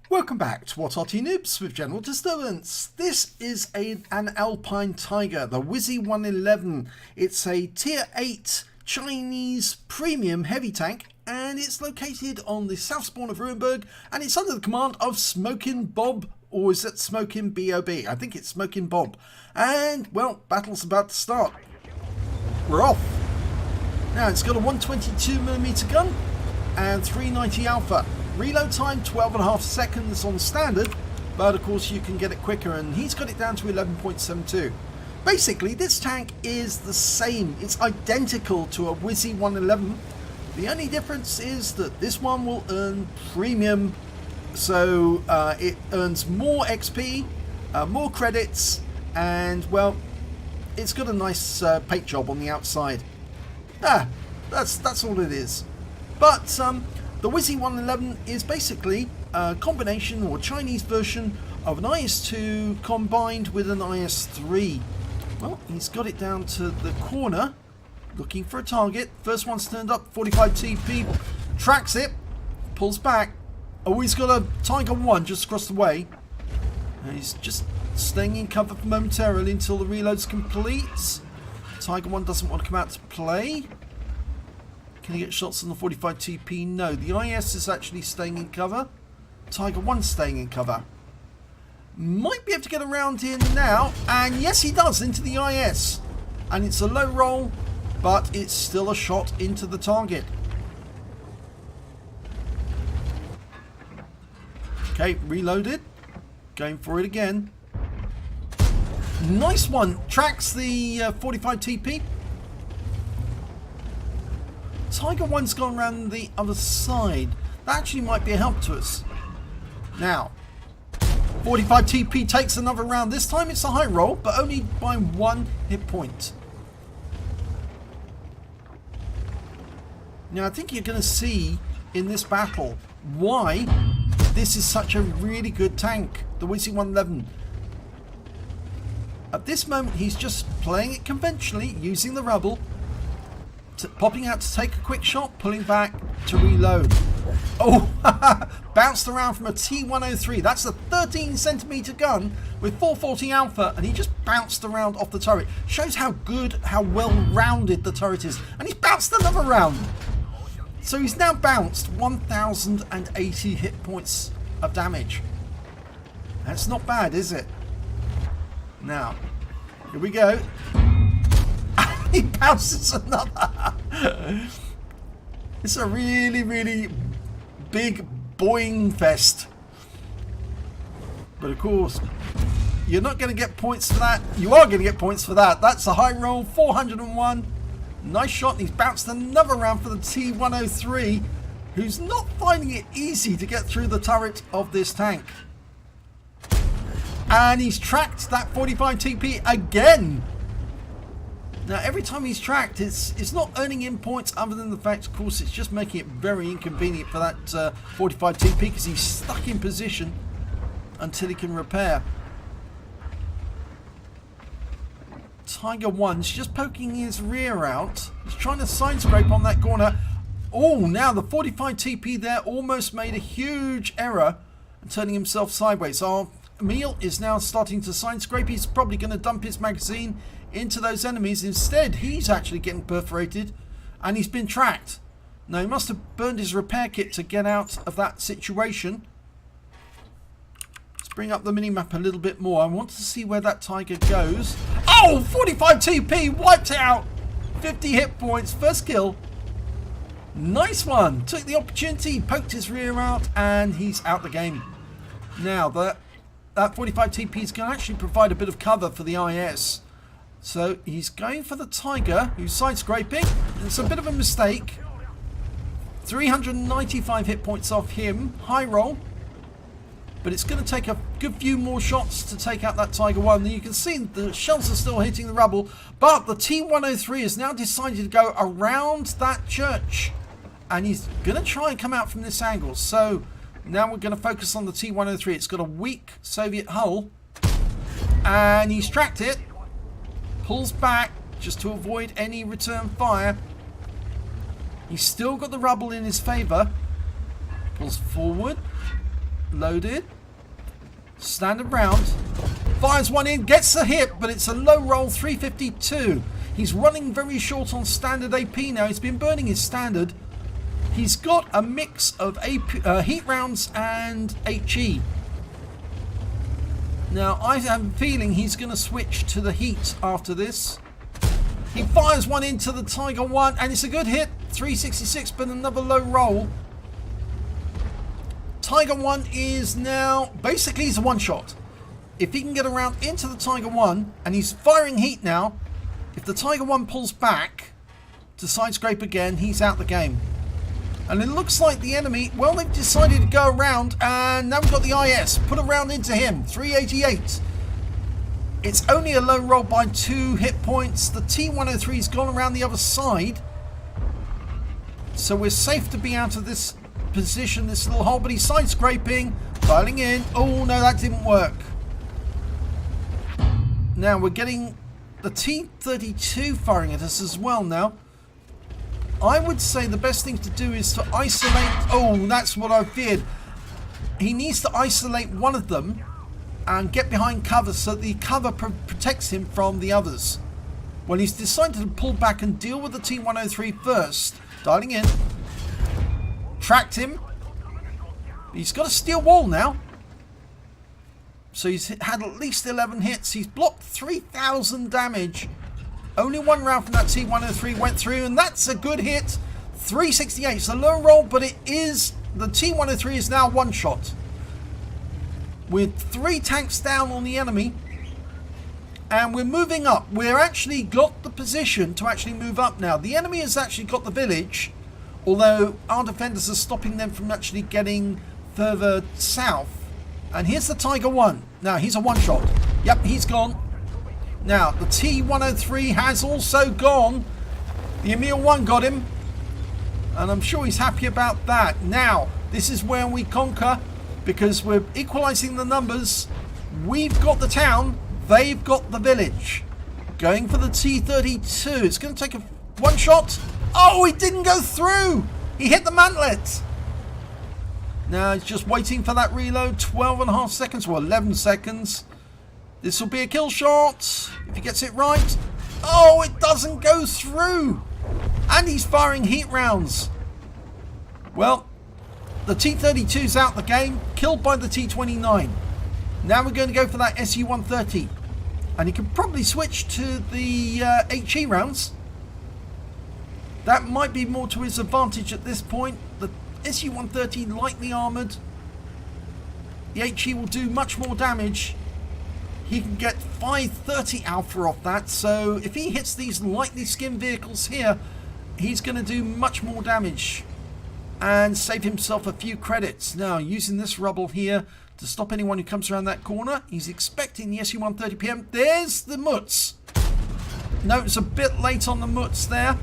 Welcome back to What Arty Noobs with General Disturbance. This is an Alpine Tiger, the WZ-111. It's a Tier 8 Chinese premium heavy tank, and it's located on the south spawn of Ruinberg, and it's under the command of SmokenBoB, or is it SmokenBoB? I think it's SmokenBoB. And, well, battle's about to start. We're off. Now, it's got a 122mm gun and 390 alpha. Reload time 12.5 seconds on standard, but of course you can get it quicker, and he's got it down to 11.72. Basically, this tank is the same. It's identical to a WZ-111. The only difference is that this one will earn premium, so it earns more XP, more credits, and, well, it's got a nice paint job on the outside. That's all it is. But the WZ-111 is basically a combination or Chinese version of an IS-2 combined with an IS-3. Well, he's got it down to the corner, looking for a target. First one's turned up, 45 TP, tracks it, pulls back. Oh, he's got a Tiger 1 just across the way. And he's just staying in cover momentarily until the reload's complete. Tiger 1 doesn't want to come out to play. Can he get shots on the 45 TP? No. The IS is actually staying in cover. Tiger 1's staying in cover. Might be able to get around here now. And yes, he does, into the IS. And it's a low roll, but it's still a shot into the target. Okay, reloaded. Going for it again. Nice one. Tracks the 45 TP. Tiger 1's gone around the other side. That actually might be a help to us. Now, 45 TP takes another round. This time it's a high roll, but only by 1 hit point. Now, I think you're going to see in this battle why this is such a really good tank, the WZ-111. At this moment, he's just playing it conventionally, using the rubble. Popping out to take a quick shot, pulling back to reload. Oh, bounced around from a T103. That's a 13cm gun with 440 alpha, and he just bounced around off the turret. Shows how good, how well rounded the turret is. And he's bounced another round. So he's now bounced 1080 hit points of damage. That's not bad, is it? Now, here we go. He bounces another. It's a really, really big boing fest. But of course, you're not going to get points for that. You are going to get points for that. That's a high roll, 401. Nice shot. And he's bounced another round for the T103, who's not finding it easy to get through the turret of this tank. And he's tracked that 45 TP again. Now, every time he's tracked, it's not earning him points other than the fact, of course, it's just making it very inconvenient for that 45 TP because he's stuck in position until he can repair. Tiger 1's just poking his rear out. He's trying to side scrape on that corner. Oh, now the 45 TP there almost made a huge error and turning himself sideways. So Emil is now starting to side scrape. He's probably going to dump his magazine into those enemies. Instead, he's actually getting perforated and he's been tracked. Now, he must have burned his repair kit to get out of that situation. Let's bring up the minimap a little bit more. I want to see where that Tiger goes. Oh, 45 TP wiped out. 50 hit points, first kill. Nice one. Took the opportunity, poked his rear out, and he's out the game. Now, that 45 TP is going to actually provide a bit of cover for the IS. So he's going for the Tiger, who's side scraping. It's a bit of a mistake. 395 hit points off him. High roll. But it's going to take a good few more shots to take out that Tiger 1. And you can see the shells are still hitting the rubble. But the T103 has now decided to go around that church. And he's going to try and come out from this angle. So now we're going to focus on the T103. It's got a weak Soviet hull. And he's tracked it. Pulls back just to avoid any return fire. He's still got the rubble in his favour. Pulls forward. Loaded. Standard round. Fires one in, gets a hit, but it's a low roll, 352. He's running very short on standard AP now. He's been burning his standard. He's got a mix of heat rounds and HE. Now, I have a feeling he's going to switch to the heat after this. He fires one into the Tiger 1, and it's a good hit. 366, but another low roll. Tiger 1 is now, basically he's a one-shot. If he can get around into the Tiger 1, and he's firing heat now, if the Tiger 1 pulls back to side scrape again, he's out the game. And it looks like the enemy, well, they've decided to go around, and now we've got the IS. Put a round into him, 388. It's only a low roll by 2 hit points. The T-103's gone around the other side. So we're safe to be out of this position, this little hole, but he's side scraping, dialing in. Oh, no, that didn't work. Now we're getting the T-32 firing at us as well now. I would say the best thing to do is to isolate. Oh, that's what I feared. He needs to isolate one of them and get behind cover so the cover protects him from the others. Well, he's decided to pull back and deal with the T-103 first. Dialing in. Tracked him. He's got a steel wall now. So he's had at least 11 hits. He's blocked 3,000 damage. Only one round from that T-103 went through, and that's a good hit. 368. It's a low roll, but it is, the T-103 is now one shot. With 3 tanks down on the enemy, and we're moving up. We're actually got the position to actually move up now. The enemy has actually got the village, although our defenders are stopping them from actually getting further south. And here's the Tiger 1. Now, he's a one-shot. Yep, he's gone. Now, the T-103 has also gone. The Emil 1 got him. And I'm sure he's happy about that. Now, this is where we conquer, because we're equalizing the numbers. We've got the town. They've got the village. Going for the T-32. It's going to take a one shot. Oh, he didn't go through. He hit the mantlet. Now, he's just waiting for that reload. 12.5 seconds or 11 seconds. This will be a kill shot if he gets it right. Oh, it doesn't go through. And he's firing heat rounds. Well, the T-32's out the game, killed by the T-29. Now we're going to go for that SU-130. And he can probably switch to the HE rounds. That might be more to his advantage at this point. The SU-130 lightly armoured. The HE will do much more damage. He can get 530 alpha off that, so if he hits these lightly skimmed vehicles here, he's going to do much more damage and save himself a few credits. Now, using this rubble here to stop anyone who comes around that corner, he's expecting the SU-130 PM. There's the Mutz. No, it's a bit late on the Mutz there.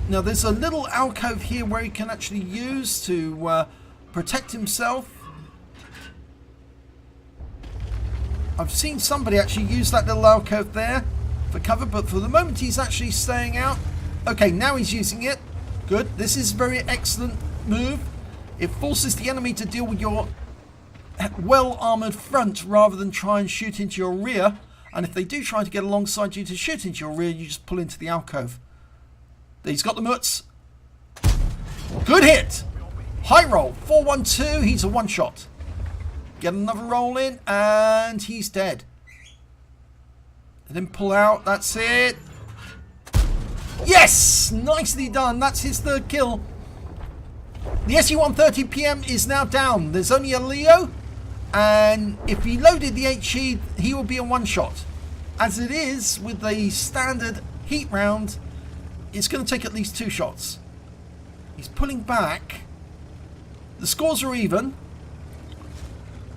Now, there's a little alcove here where he can actually use to protect himself. I've seen somebody actually use that little alcove there for cover, but for the moment he's actually staying out. Okay, now he's using it. Good. This is a very excellent move. It forces the enemy to deal with your well-armoured front rather than try and shoot into your rear. And if they do try to get alongside you to shoot into your rear, you just pull into the alcove. He's got the Mutz. Good hit. High roll. 412. He's a one-shot. Get another roll in, and he's dead. Let him pull out. That's it. Yes! Nicely done. That's his third kill. The SU-130 PM is now down. There's only a Leo, and if he loaded the HE, he will be a one-shot. As it is, with the standard heat round, it's going to take at least 2 shots. He's pulling back. The scores are even.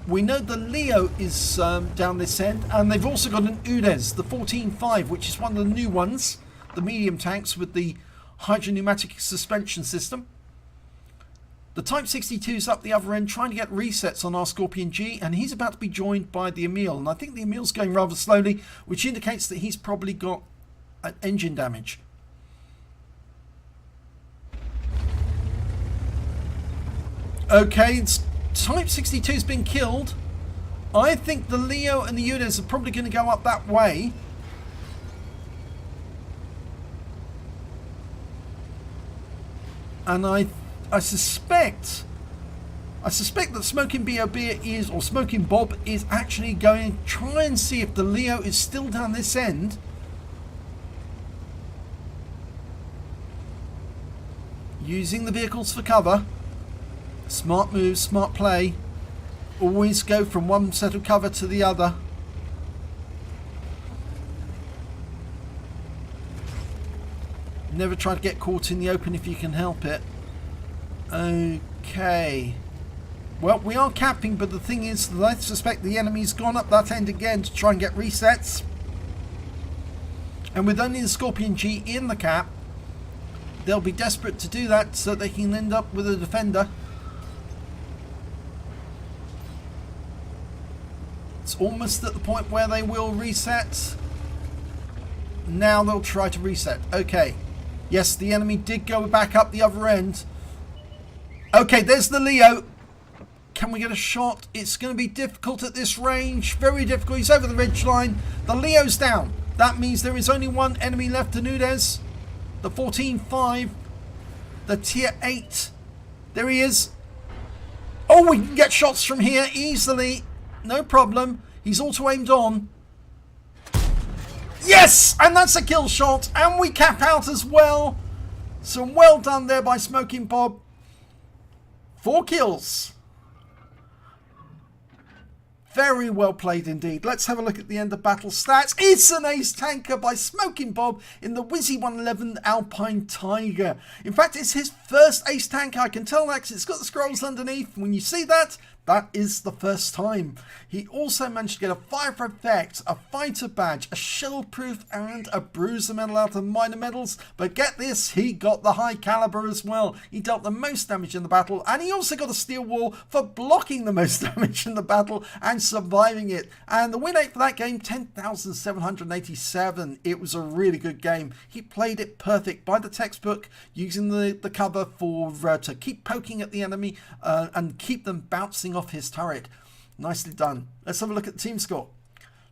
We know the Leo is down this end, and they've also got an UDES, the 14.5, which is one of the new ones, the medium tanks with the hydropneumatic suspension system. The Type 62's up the other end trying to get resets on our Scorpion G, and he's about to be joined by the Emil, and I think the Emil's going rather slowly, which indicates that he's probably got an engine damage. Okay, it's Type 62 has been killed. I think the Leo and the Udes are probably going to go up that way. And I suspect that SmokenBoB is, or SmokenBoB is actually going to try and see if the Leo is still down this end. Using the vehicles for cover. Smart move, smart play. Always go from one set of cover to the other. Never try to get caught in the open if you can help it. Okay. Well, we are capping, but the thing is that I suspect the enemy's gone up that end again to try and get resets. And with only the Scorpion G in the cap, they'll be desperate to do that so they can end up with a defender. It's almost at the point where they will reset. Now they'll try to reset. Okay. Yes, the enemy did go back up the other end. Okay, there's the Leo. Can we get a shot? It's going to be difficult at this range. Very difficult. He's over the ridge line. The Leo's down. That means there is only one enemy left to Nudes. The 14-5. The tier 8. There he is. Oh, we can get shots from here easily. No problem. He's auto aimed on. Yes! And that's a kill shot. And we cap out as well. So well done there by SmokenBoB. 4 kills. Very well played indeed. Let's have a look at the end of battle stats. It's an ace tanker by SmokenBoB in the WZ-111 Alpine Tiger. In fact, it's his first ace tanker. I can tell that because it's got the scrolls underneath. When you see that, that is the first time. He also managed to get a fire effect, a fighter badge, a shield proof, and a bruiser medal out of minor medals. But get this, he got the high caliber as well. He dealt the most damage in the battle, and he also got a steel wall for blocking the most damage in the battle and surviving it. And the win rate for that game, 10,787. It was a really good game. He played it perfect by the textbook, using the cover for to keep poking at the enemy and keep them bouncing off his turret. Nicely done. Let's have a look at the team score.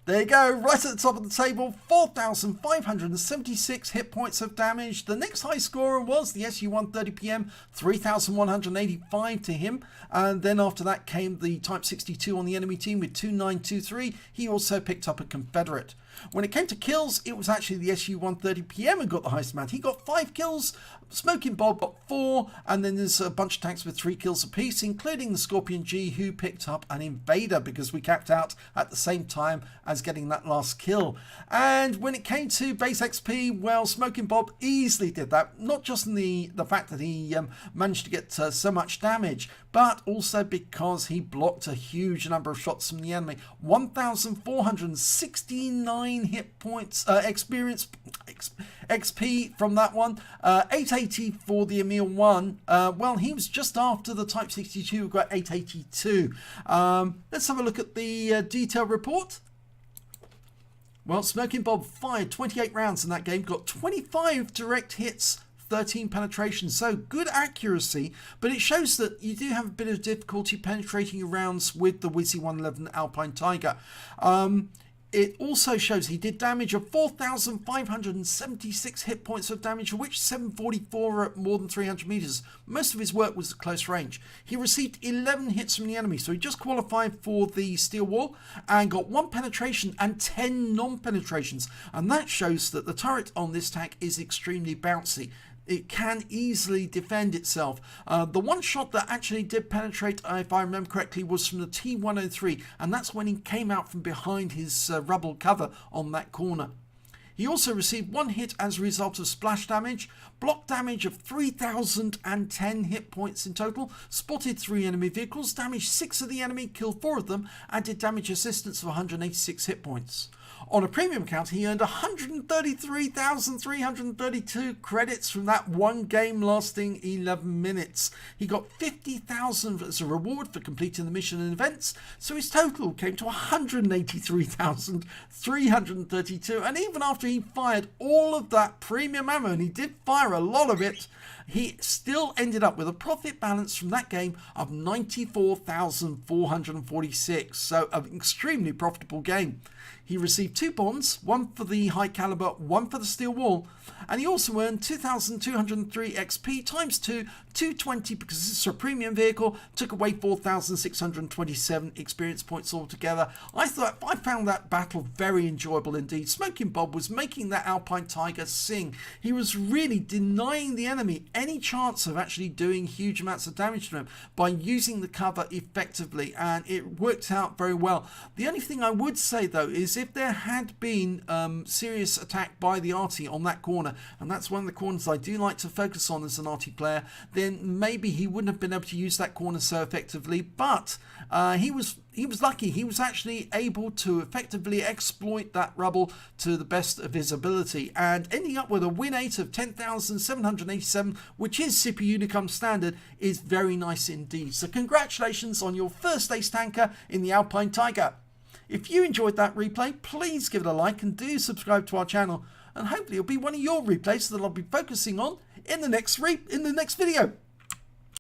There you go, right at the top of the table, 4,576 hit points of damage. The next high scorer was the SU-130PM, 3,185 to him. And then after that came the Type 62 on the enemy team with 2,923. He also picked up a Confederate. When it came to kills, it was actually the SU-130PM who got the highest amount. He got 5 kills, SmokenBoB got 4, and then there's a bunch of tanks with 3 kills apiece, including the Scorpion G, who picked up an Invader because we capped out at the same time as getting that last kill. And when it came to base XP, well, SmokenBoB easily did that, not just in the fact that he managed to get so much damage, but also because he blocked a huge number of shots from the enemy. 1,469 hit points, experience XP from that one. 880 for the Emil 1. Well, he was just after the Type 62 who got 882. Let's have a look at the detail report. Well, SmokenBoB fired 28 rounds in that game, got 25 direct hits, 13 penetration, so good accuracy, but it shows that you do have a bit of difficulty penetrating rounds with the WZ-111 Alpine Tiger. It also shows he did damage of 4,576 hit points of damage, of which 744 are at more than 300 meters. Most of his work was at close range. He received 11 hits from the enemy, so he just qualified for the steel wall and got 1 penetration and 10 non-penetrations. And that shows that the turret on this tank is extremely bouncy. It can easily defend itself. The one shot that actually did penetrate, if I remember correctly, was from the T-103, and that's when he came out from behind his rubble cover on that corner. He also received 1 hit as a result of splash damage, block damage of 3,010 hit points in total, spotted 3 enemy vehicles, damaged 6 of the enemy, killed 4 of them, and did damage assistance of 186 hit points. On a premium account, he earned 133,332 credits from that one game lasting 11 minutes. He got 50,000 as a reward for completing the mission and events, so his total came to 183,332. And even after he fired all of that premium ammo, and he did fire a lot of it, he still ended up with a profit balance from that game of 94,446. So an extremely profitable game. He received 2 bonds, one for the high caliber, one for the steel wall, and he also earned 2,203 XP times 2, 220 because this is a premium vehicle, took away 4,627 experience points altogether. I found that battle very enjoyable indeed. SmokenBoB was making that Alpine Tiger sing. He was really denying the enemy any chance of actually doing huge amounts of damage to him by using the cover effectively, and it worked out very well. The only thing I would say though is if there had been serious attack by the Arty on that corner, and that's one of the corners I do like to focus on as an Arty player, then maybe he wouldn't have been able to use that corner so effectively. But he was lucky. He was actually able to effectively exploit that rubble to the best of his ability, and ending up with a win 8 of 10,787, which is CPU Unicum standard, is very nice indeed. So congratulations on your first ace tanker in the Alpine Tiger. If you enjoyed that replay, please give it a like and do subscribe to our channel, and hopefully it'll be one of your replays that I'll be focusing on in the next video.